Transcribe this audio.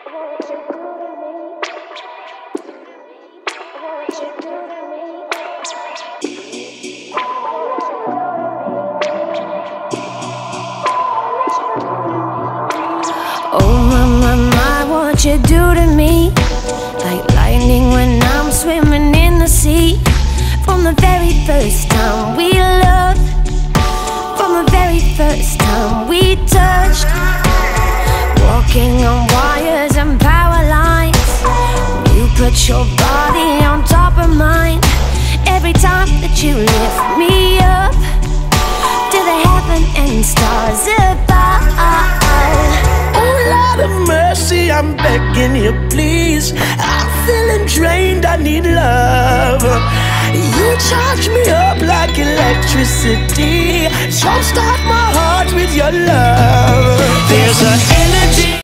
What you do to me, like lightning when I'm swimming in the sea. From the very first time we loved, from the very first time we touched, walking on wires and power lines. You put your body on top of mine. Every time that you lift me up to the heaven and stars above. Oh Lord of mercy, I'm begging you please. I'm feeling drained, I need love. You charge me up like electricity. Jumpstart my heart with your love. There's a